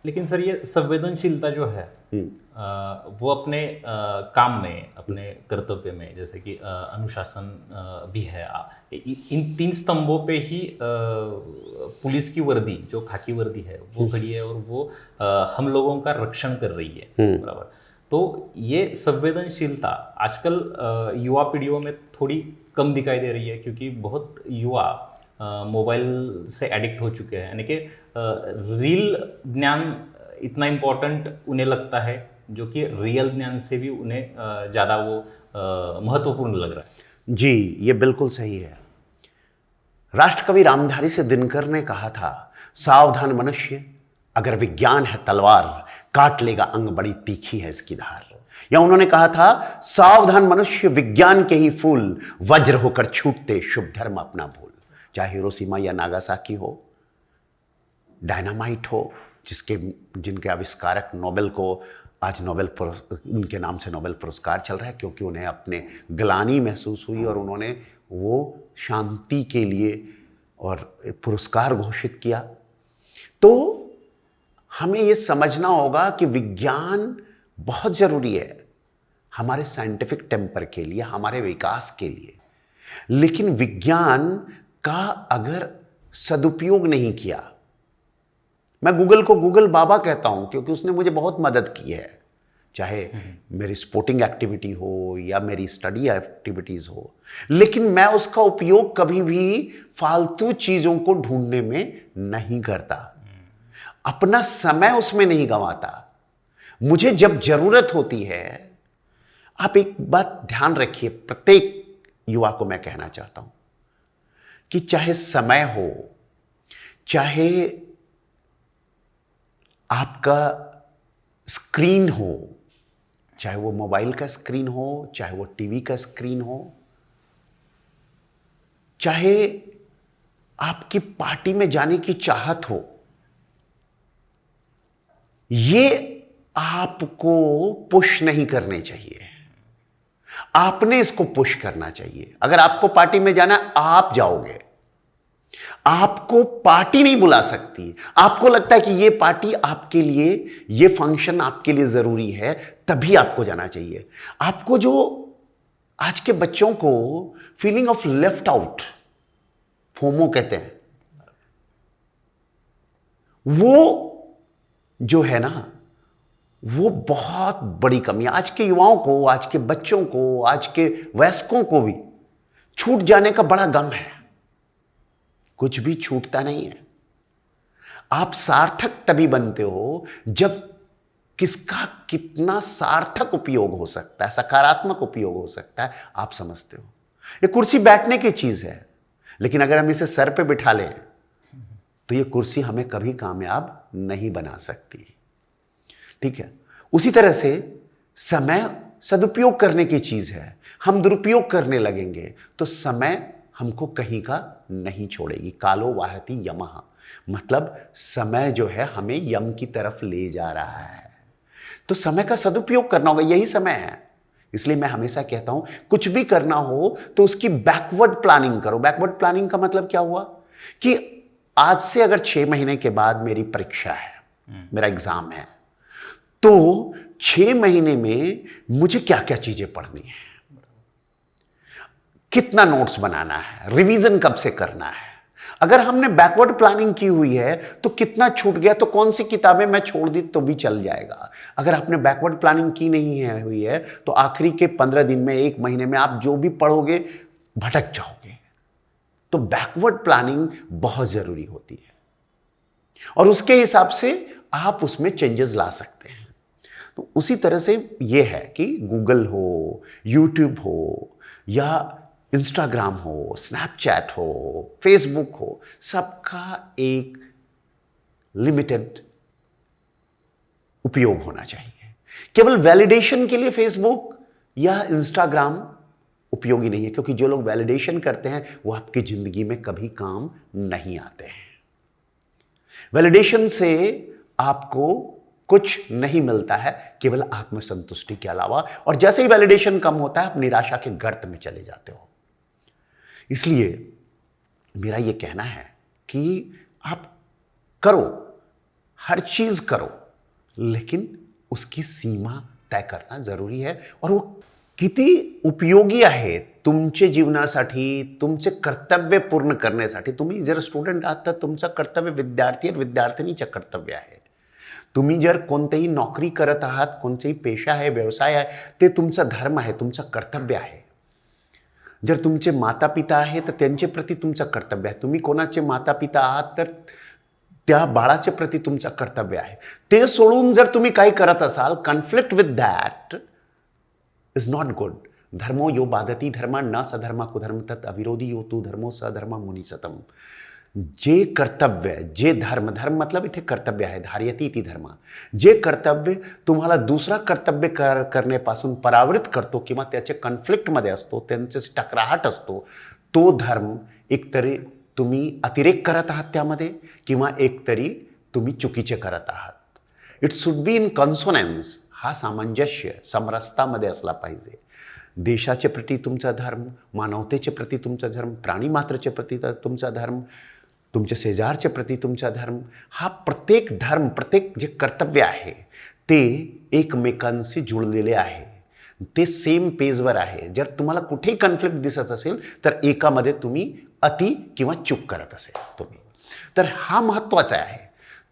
लेकिन सर ये संवेदनशीलता जो है वो अपने काम में, अपने कर्तव्य में, जैसे कि अनुशासन भी है, इन तीन स्तंभों पे ही पुलिस की वर्दी, जो खाकी वर्दी है, वो खड़ी है और वो हम लोगों का रक्षण कर रही है, बराबर। तो ये संवेदनशीलता आजकल युवा पीढ़ियों में थोड़ी कम दिखाई दे रही है, क्योंकि बहुत युवा मोबाइल से एडिक्ट हो चुके हैं, यानी कि रील ज्ञान इतना इम्पोर्टेंट उन्हें लगता है, जो कि रियल ज्ञान से भी उन्हें ज़्यादा वो महत्वपूर्ण लग रहा है। जी, ये बिल्कुल सही है। राष्ट्रकवि रामधारी से दिनकर ने कहा था, सावधान मनुष्य, अगर विज्ञान है तलवार, काट लेगा अंग, बड़ी तीखी है इसकी धार। या उन्होंने कहा था, सावधान मनुष्य, विज्ञान के ही फूल वज्र होकर छूटते, शुभ धर्म अपना भूल। चाहे हिरोशिमा या नागासाकी हो, डायनामाइट हो, जिनके आविष्कारक नोबेल को आज उनके नाम से नोबेल पुरस्कार चल रहा है, क्योंकि उन्हें अपने ग्लानि महसूस हुई और उन्होंने वो शांति के लिए और पुरस्कार घोषित किया। तो हमें ये समझना होगा कि विज्ञान बहुत जरूरी है हमारे साइंटिफिक टेम्पर के लिए, हमारे विकास के लिए। लेकिन विज्ञान का अगर सदुपयोग नहीं किया, मैं गूगल को गूगल बाबा कहता हूं क्योंकि उसने मुझे बहुत मदद की है, चाहे मेरी स्पोर्टिंग एक्टिविटी हो या मेरी स्टडी एक्टिविटीज हो। लेकिन मैं उसका उपयोग कभी भी फालतू चीजों को ढूंढने में नहीं करता, अपना समय उसमें नहीं गंवाता। मुझे जब जरूरत होती है, आप एक बात ध्यान रखिए, प्रत्येक युवा को मैं कहना चाहता हूं कि चाहे समय हो, चाहे आपका स्क्रीन हो, चाहे वो मोबाइल का स्क्रीन हो, चाहे वो टीवी का स्क्रीन हो, चाहे आपकी पार्टी में जाने की चाहत हो, ये आपको पुश नहीं करने चाहिए, आपने इसको पुश करना चाहिए। अगर आपको पार्टी में जाना, आप जाओगे, आपको पार्टी नहीं बुला सकती। आपको लगता है कि ये पार्टी आपके लिए, ये फंक्शन आपके लिए जरूरी है, तभी आपको जाना चाहिए। आपको जो आज के बच्चों को feeling of left out, FOMO कहते हैं, वो जो है ना, वो बहुत बड़ी कमी है। आज के युवाओं को, आज के बच्चों को, आज के वयस्कों को भी छूट जाने का बड़ा गम है। कुछ भी छूटता नहीं है। आप सार्थक तभी बनते हो जब किसका कितना सार्थक उपयोग हो सकता है, सकारात्मक उपयोग हो सकता है, आप समझते हो। ये कुर्सी बैठने की चीज है, लेकिन अगर हम इसे सर पे बिठा लें तो ये कुर्सी हमें कभी कामयाब नहीं बना सकती। ठीक है, उसी तरह से समय सदुपयोग करने की चीज है। हम दुरुपयोग करने लगेंगे तो समय हमको कहीं का नहीं छोड़ेगी। कालो वाहति यमः, मतलब समय जो है हमें यम की तरफ ले जा रहा है। तो समय का सदुपयोग करना होगा, यही समय है। इसलिए मैं हमेशा कहता हूं, कुछ भी करना हो तो उसकी बैकवर्ड प्लानिंग करो। बैकवर्ड प्लानिंग का मतलब क्या हुआ कि आज से अगर 6 महीने के बाद मेरी परीक्षा है, मेरा एग्जाम है, तो 6 महीने में मुझे क्या क्या चीजें पढ़नी है, कितना नोट्स बनाना है, रिवीजन कब से करना है। अगर हमने बैकवर्ड प्लानिंग की हुई है तो कितना छूट गया, तो कौन सी किताबें मैं छोड़ दी तो भी चल जाएगा। अगर आपने बैकवर्ड प्लानिंग की नहीं है हुई है तो आखिरी के 15 दिन में, 1 महीने में आप जो भी पढ़ोगे भटक जाओगे। तो बैकवर्ड प्लानिंग बहुत जरूरी होती है और उसके हिसाब से आप उसमें चेंजेस ला सकते हैं। तो उसी तरह से यह है कि गूगल हो, यूट्यूब हो, या इंस्टाग्राम हो, स्नैपचैट हो, फेसबुक हो, सबका एक लिमिटेड उपयोग होना चाहिए। केवल वैलिडेशन के लिए फेसबुक या इंस्टाग्राम उपयोगी नहीं है, क्योंकि जो लोग वैलिडेशन करते हैं वो आपकी जिंदगी में कभी काम नहीं आते हैं। वैलिडेशन से आपको कुछ नहीं मिलता है, केवल आत्मसंतुष्टि के अलावा। और जैसे ही वैलिडेशन कम होता है, आप निराशा के गर्त में चले जाते हो। इसलिए मेरा यह कहना है कि आप करो, हर चीज करो, लेकिन उसकी सीमा तय करना जरुरी आहे. और वो किती उपयोगी आहे तुमच्या जीवनासाठी, तुमचे कर्तव्य पूर्ण करण्यासाठी. तुम्ही जर स्टुडंट आहात तर तुमचं कर्तव्य विद्यार्थी आणि विद्यार्थिनीचं कर्तव्य आहे. तुम्ही जर कोणतेही नोकरी करत आहात, कोणतेही पेशा आहे, व्यवसाय आहे, ते तुमचा धर्म आहे, तुमचं कर्तव्य आहे. जर तुमचे माता पिता आहे तर त्यांचे प्रती तुमचं कर्तव्य आहे. तुम्ही कोणाचे माता पिता आहात तर त्या बाळाच्या प्रती तुमचं कर्तव्य आहे. ते सोडून जर तुम्ही काही करत असाल, conflict with that is not good. धर्मो यो बाधती धर्मा न सधर्मा कुधर्म तत् अविरोधी यो तू धर्मो सधर्मा मुनी सतम. जे कर्तव्य, जे धर्म, धर्म मतलब इथे कर्तव्य आहे, धार्यती ती धर्म. जे कर्तव्य तुम्हाला दुसरा कर्तव्य करण्यापासून परावृत्त करतो किंवा त्याचे कॉन्फ्लिक्टमध्ये असतो, त्यांचे टकराहट असतो, तो धर्म एकतरी तुम्ही अतिरेक करत आहात त्यामध्ये किंवा एकतरी तुम्ही चुकीचे करत आहात. It should be in consonance. हा सामंजस्य समरसतामध्ये असला पाहिजे. देशाचे प्रती तुमचा धर्म, मानवतेचे प्रती तुमचा धर्म, प्राणीमात्रचे प्रती तुमचा धर्म, तुमच्या शेजारच्या प्रती तुमचा धर्म. हा प्रत्येक धर्म, प्रत्येक जे कर्तव्य आहे ते एकमेकांशी जुळलेले आहे, ते सेम पेजवर आहे. जर तुम्हाला कुठेही कॉन्फ्लिक्ट दिसत असेल तर एकामध्ये तुम्ही अति किंवा चूक करत असेल तुम्ही, तर हा महत्त्वाचा आहे.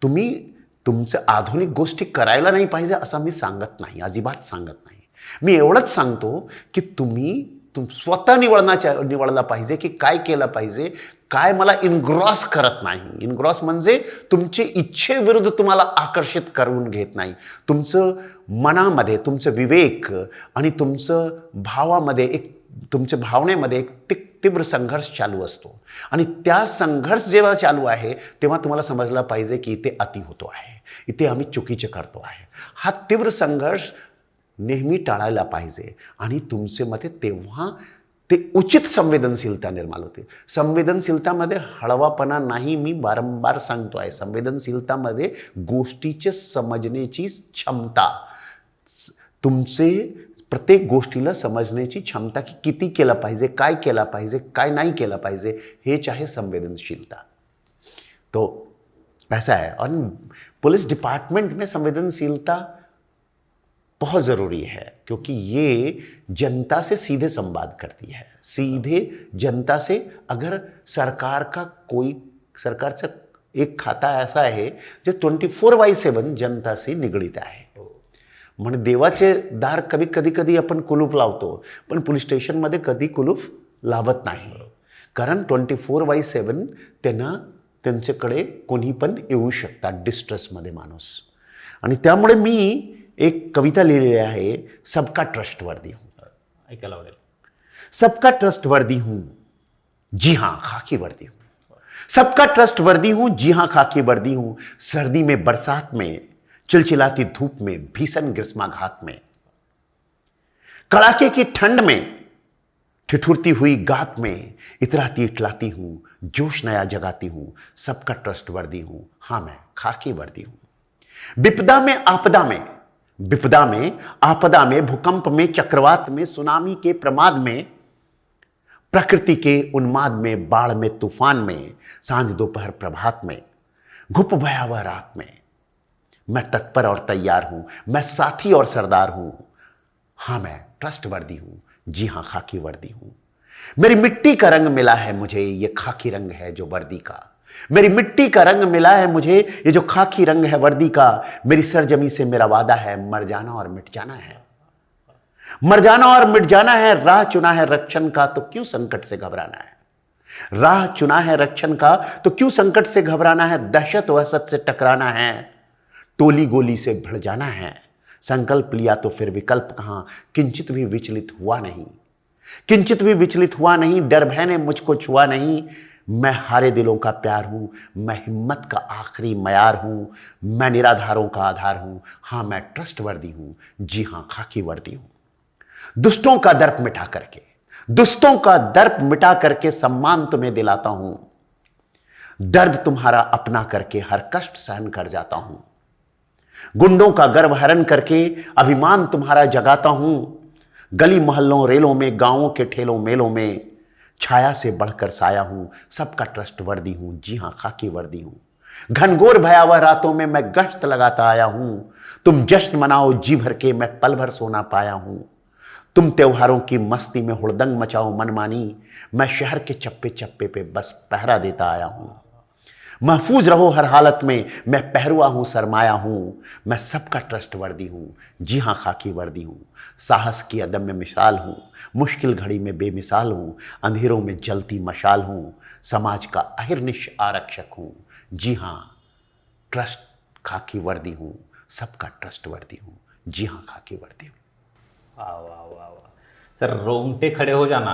तुम्ही तुमचं आधुनिक गोष्टी करायला नाही पाहिजे असं मी सांगत नाही, अजिबात सांगत नाही. मी एवढंच सांगतो की तुम्ही स्वतः निवडला पाहिजे की काय केलं पाहिजे, काय मला इनग्रॉस करत नाही. इनग्रॉस म्हणजे तुमचे इच्छेविरुद्ध तुम्हाला आकर्षित करून घेत नाही. तुमचं मनामध्ये, तुमचं विवेक आणि तुमचं भावामध्ये एक, तुमच्या भावनेमध्ये एक तीव्र संघर्ष चालू असतो. आणि त्या संघर्ष जेव्हा चालू आहे तेव्हा तुम्हाला समजलं पाहिजे की इथे अति होतो आहे, इथे आम्ही चुकीचे करतो आहे. हा तीव्र संघर्ष नेहमी टाळायला पाहिजे. आणि तुमचे मते तेव्हा ते उचित संवेदनशीलता निर्माण होते. संवेदनशीलतामध्ये हळवापणा नाही, मी वारंवार सांगतो आहे. संवेदनशीलतामध्ये गोष्टीचे समजण्याची क्षमता, तुमचे प्रत्येक गोष्टीला समजण्याची क्षमता की किती केलं पाहिजे, काय केलं पाहिजे, काय नाही केलं पाहिजे, हेच आहे संवेदनशीलता. तो ऐसा है. और पुलिस डिपार्टमेंट में संवेदनशीलता बहुत ज़रूरी है क्योंकि ये जनता से सीधे संवाद करती है. सीधे जनता से, अगर सरकारचा एक खाता ऐसा आहे जे 24/7 जनताशी निगडीत आहे. म्हणजे देवाचे दार कधी आपण कुलूप लावतो, पण पोलीस स्टेशनमध्ये कधी कुलूप लावत नाही, कारण 24/7 त्यांच्याकडे कोणी पण येऊ शकतात डिस्ट्रेसमध्ये माणूस. आणि त्यामुळे मी एक कविता लिहिलेली आहे, सबका ट्रस्टवर्दी हूँ. ऐकायला आवडेल. सबका ट्रस्टवर्दी हूँ, जी हाँ खाकी वर्दी हूँ. सबका ट्रस्टवर्दी हूँ, जी हाँ खाकी वर्दी हूँ. सर्दी में, बरसात में, चिलचिलाती धूप में, भीषण ग्रीष्माघात में, कड़ाके की ठंड में, ठिठुरती हुई गात में, इतराती इटलाती हूँ, जोश नया जगाती हूँ. सबका ट्रस्टवर्दी हूँ, हाँ मैं खाकी वर्दी हूँ. विपदा में, आपदा में, विपदा में, आपदा में, भूकंप में, चक्रवात में, सुनामी के प्रमाद में, प्रकृति के उन्माद में, बाढ़ में, तूफान में, सांझ दोपहर प्रभात में, घुप भयावह रात में, मैं तत्पर और तैयार हूं, मैं साथी और सरदार हूं. हाँ मैं ट्रस्टवर्दी हूं, जी हाँ खाकी वर्दी हूं. मेरी मिट्टी का रंग मिला है मुझे, ये खाकी रंग है जो वर्दी का. मेरी मिट्टी का रंग मिला है मुझे, ये जो खाकी रंग है वर्दी का. मेरी सरजमी से मेरा वादा है, मर जाना और मिट जाना है. मर जाना और मिट जाना है. राह चुना है रक्षण का, तो क्यों संकट से घबराना है. राह चुना है रक्षण का, तो क्यों संकट से घबराना है. दहशत वहशत से टकराना है, टोली गोली से भिड़ जाना है. संकल्प लिया तो फिर विकल्प कहां. किंचित भी विचलित हुआ नहीं, किंचित भी विचलित हुआ नहीं. डर भय ने मुझको छुआ नहीं. मैं हारे दिलों का प्यार हूं, मैं हिम्मत का आखिरी मयार हूं, मैं निराधारों का आधार हूं. हाँ मैं ट्रस्टवर्दी हूं, जी हाँ खाकी वर्दी हूं. दुष्टों का दर्प मिटा करके, दुष्टों का दर्प मिटा करके सम्मान तुम्हें दिलाता हूं. दर्द तुम्हारा अपना करके हर कष्ट सहन कर जाता हूं. गुंडों का गर्व हरण करके अभिमान तुम्हारा जगाता हूं. गली मोहल्लों रेलों में, गांवों के ठेलों मेलों में, छाया से बढ़कर साया हूं. सबका ट्रस्टवर्दी हूं, जी हां खाकी वर्दी हूं. घनघोर भयावह रातों में मैं गश्त लगाता आया हूं, तुम जश्न मनाओ जी भर के, मैं पल भर सोना पाया हूं। तुम त्योहारों की मस्ती में हुड़दंग मचाओ मनमानी, मैं शहर के चप्पे चप्पे पे बस पहरा देता आया हूं। महफूज रहो हर हालत में, मैं पहरुआ हूं सरमाया हूं, मैं सबका ट्रस्ट वर्दी हूं, जी हां खाकी वर्दी हूं। साहस की अदम्य मिसाल हूं, मुश्किल घड़ी में बेमिसाल हूं, अंधेरों में जलती मशाल हूं, समाज का अहिर्निश आरक्षक हूं, जी हां ट्रस्ट खाकी वर्दी हूं, सबका ट्रस्ट वर्दी हूं, जी हां खाकी वर्दी हूं। वाह वाह वाह वाह सर, रोंगटे खड़े हो जाना,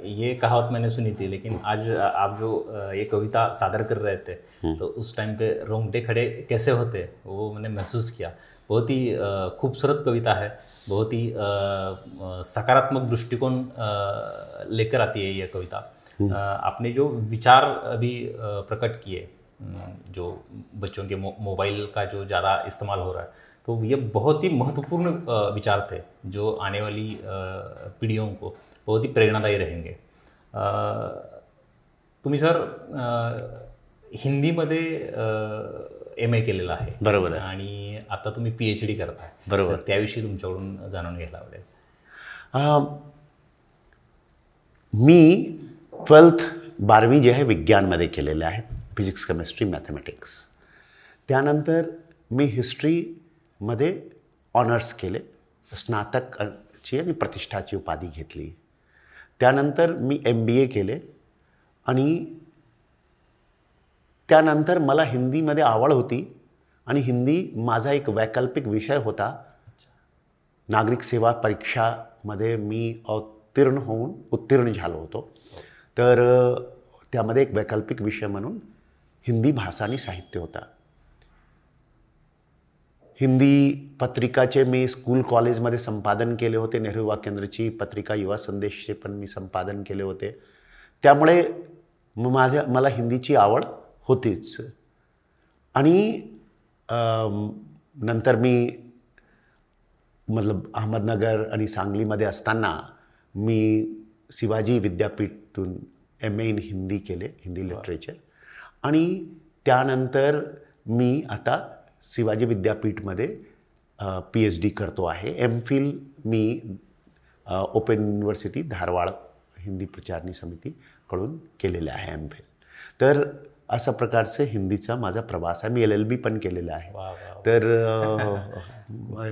ये कहावत मैंने सुनी थी, लेकिन आज आप जो ये कविता सादर कर रहे थे तो उस टाइम पे रोंगटे खड़े कैसे होते वो मैंने महसूस किया। बहुत ही खूबसूरत कविता है, बहुत ही सकारात्मक दृष्टिकोण लेकर आती है ये कविता। आपने जो विचार अभी प्रकट किए, जो बच्चों के मोबाइल का जो ज़्यादा इस्तेमाल हो रहा है, तो ये बहुत ही महत्वपूर्ण विचार थे जो आने वाली पीढ़ियों को बहुत ही प्रेरणादायी रहेंगे। तुम्ही सर हिंदीमध्ये MA केलेलं आहे, बरोबर आहे, आणि आता तुम्ही PhD करताय, बरोबर, तर त्याविषयी तुमच्याकडून जाणून घ्यायला आवडेल। मी 12वी जे आहे विज्ञानमध्ये केलेलं आहे, फिजिक्स केमिस्ट्री मॅथमॅटिक्स। त्यानंतर मी हिस्ट्रीमध्ये ऑनर्स केले, स्नातकची आणि प्रतिष्ठाची उपाधी घेतली। त्यानंतर मी MBA केले आणि त्यानंतर मला हिंदीमध्ये आवड होती आणि हिंदी माझा एक वैकल्पिक विषय होता। नागरिक सेवा परीक्षामध्ये मी उत्तीर्ण झालो होतो, तर त्यामध्ये एक वैकल्पिक विषय म्हणून हिंदी भाषा आणि साहित्य होता। हिंदी पत्रिकाचे मी स्कूल कॉलेजमध्ये संपादन केले होते, नेहरू युवा केंद्राची पत्रिका युवा संदेशचे पण मी संपादन केले होते। त्यामुळे मला हिंदीची आवड होतीच। आणि नंतर मी अहमदनगर आणि सांगलीमध्ये असताना मी शिवाजी विद्यापीठातून MA इन हिंदी केले, हिंदी लिटरेचर। आणि त्यानंतर मी आता शिवाजी विद्यापीठमध्ये PhD करतो आहे। MPhil मी ओपन युनिव्हर्सिटी धारवाड हिंदी प्रचारणी समितीकडून केलेलं आहे MPhil। तर अशा प्रकारचे हिंदीचा माझा प्रवास आहे। मी LLB पण केलेला आहे, तर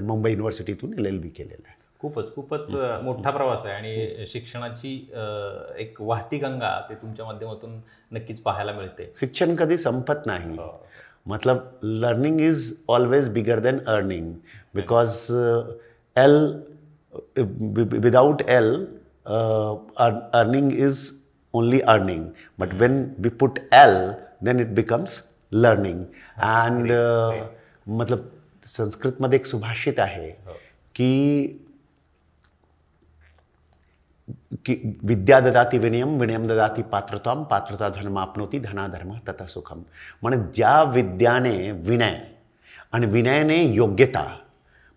मुंबई युनिव्हर्सिटीतून LLB केलेला आहे। खूपच मोठा प्रवास आहे आणि शिक्षणाची एक वाहती गंगा ते तुमच्या माध्यमातून नक्कीच पाहायला मिळते। शिक्षण कधी संपत नाही, मतलब learning is always bigger than earning, because without L earning is only earning, but when we put L then it becomes learning. And मतलब संस्कृत मध्ये एक सुभाषित आहे की विद्या ददाति विनयम, विनयम ददाति पात्रताम, पात्रता धर्माप्नोति, धनाधर्म तथा सुखम। म्हणजे ज्या विद्याने विनय आणि विनयाने योग्यता,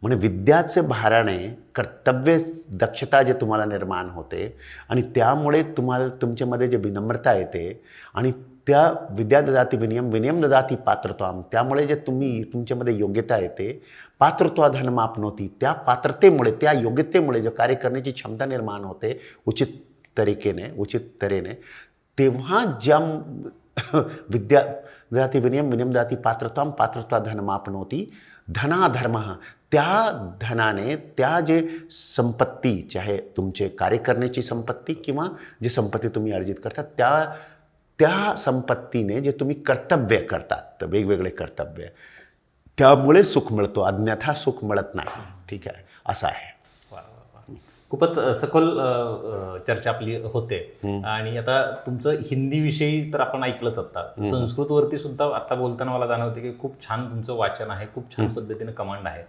म्हणजे विद्याचे भाराने कर्तव्य दक्षता जे तुम्हाला निर्माण होते आणि त्यामुळे तुमच्यामध्ये जे विनम्रता येते आणि त्या विद्या ददाति विनयम, विनयम ददाति पात्रत्वाम, त्यामुळे जे तुमच्यामध्ये योग्यता येते, पात्रत्वा धर्माप्नोति, त्या पात्रतेमुळे त्या योग्यतेमुळे जो कार्य करण्याची क्षमता निर्माण होते उचित तऱ्हेने, तेव्हा ज्या विद्या ददाति विनयम, विनयम ददाति पात्रत्वाम, पात्रत्वा धर्माप्नोति, धनाधर्म, त्या धनाने त्या जे संपत्ती, चाहे तुमचे कार्य करण्याची संपत्ती किंवा जे संपत्ती तुम्ही अर्जित करता, त्या संपत्तीने जे तुम्ही कर्तव्य करतात, वेगवेगळे कर्तव्य, त्यामुळे सुख मिळतो, अन्यथा सुख मिळत नाही। ठीक आहे, असं आहे। खूपच सखोल चर्चा आपली होते। आणि आता तुमचं हिंदीविषयी तर आपण ऐकलंच, आता संस्कृतवरती सुद्धा आता बोलताना मला जाणवते की खूप छान तुमचं वाचन आहे, खूप छान पद्धतीने कमांड आहे।